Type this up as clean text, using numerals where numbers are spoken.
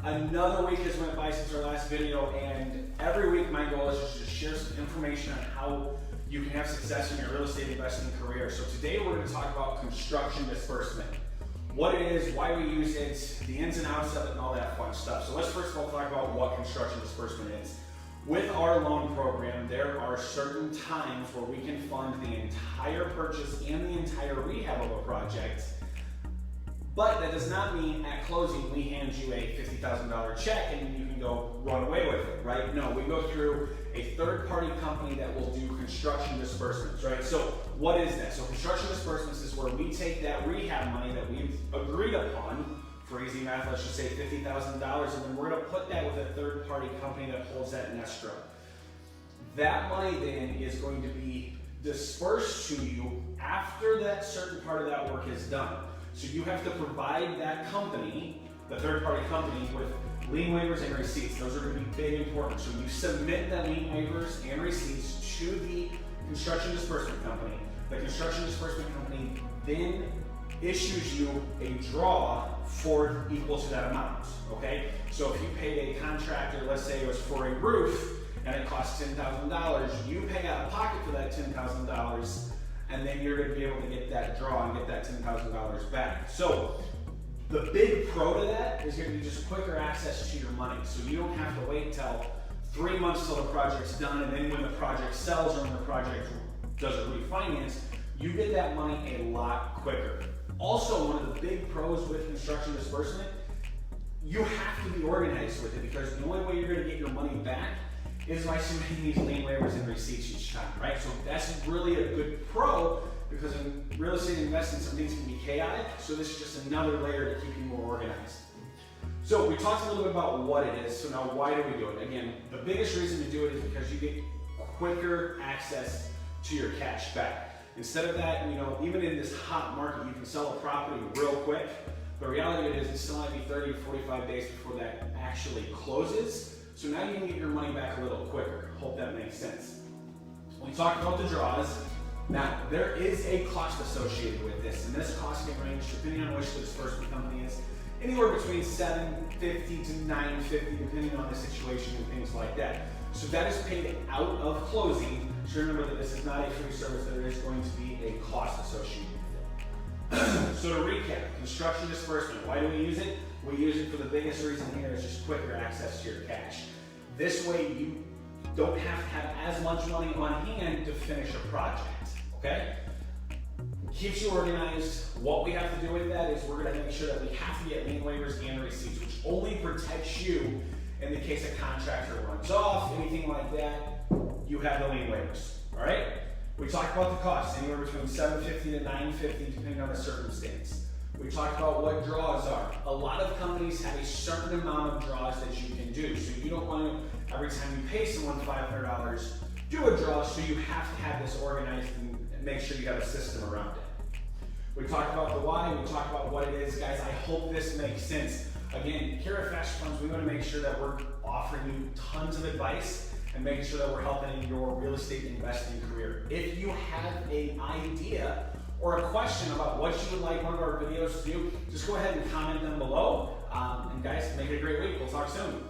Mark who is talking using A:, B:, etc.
A: Another week has went by since our last video, and every week my goal is just to share some information on how you can have success in your real estate investing career. So today we're going to talk about construction disbursement. What it is, why we use it, the ins and outs of it, and all that fun stuff. So let's first of all talk about what construction disbursement is. With our loan program, there are certain times where we can fund the entire purchase and the entire rehab of a project, but that does not mean at closing we hand you a $50,000 check and you can go run away with it, right? No, we go through a third-party company that will do construction disbursements, right? So what is that? So construction disbursements is where we take that rehab money that we've agreed upon, for easy math, let's just say $50,000, and then we're gonna put that with a third-party company that holds that in escrow. That money then is going to be dispersed to you after that certain part of that work is done. So you have to provide that company, the third-party company, with lien waivers and receipts. Those are going to be big important. So you submit the lien waivers and receipts to the construction disbursement company. The construction disbursement company then issues you a draw for equal to that amount, okay? So if you paid a contractor, let's say it was for a roof, and it costs $10,000, you pay out of pocket for that $10,000, and then you're going to be able to get that draw and get that $10,000 back. So the big pro to that is going to be just quicker access to your money. So you don't have to wait till 3 months till the project's done, and then when the project sells or when the project does a refinance, you get that money a lot quicker. Also, one of the big pros with construction disbursement, you have to be organized with it, because the only way you're going to get your money back is by submitting these lien waivers and receipts each time, right? So that's really a good pro, because in real estate investing, some things can be chaotic, so this is just another layer to keep you more organized. So we talked a little bit about what it is, so now why do we do it? Again, the biggest reason to do it is because you get quicker access to your cash back. Instead of that, you know, even in this hot market, you can sell a property real quick. The reality of it is it still might be 30 to 45 days before that actually closes. So now you can get your money back a little quicker. Hope that makes sense. We talked about the draws. Now, there is a cost associated with this, and this cost can range, depending on which the disbursement company is, anywhere between $750 to $950, depending on the situation and things like that. So that is paid out of closing. So remember that this is not a free service, there is going to be a cost associated with it. So to recap, construction disbursement, why do we use it? We use it for the biggest reason here is just quicker access to your cash. This way you don't have to have as much money on hand to finish a project, okay? Keeps you organized. What we have to do with that is we're gonna make sure that we have to get lien waivers and receipts, which only protects you in the case a contractor runs off, anything like that, you have the lien waivers, all right? We talked about the cost, anywhere between $750 to $950, depending on the circumstance. We talked about what draws are. A lot of companies have a certain amount of draws that you can do. So you don't want to, every time you pay someone $500, do a draw, so you have to have this organized and make sure you have a system around it. We talked about the why, we talked about what it is. Guys, I hope this makes sense. Again, here at FasterFunds, we want to make sure that we're offering you tons of advice and making sure that we're helping your real estate investing career. If you have an idea or a question about what you would like one of our videos to do, just go ahead and comment them below. And guys, make it a great week. We'll talk soon.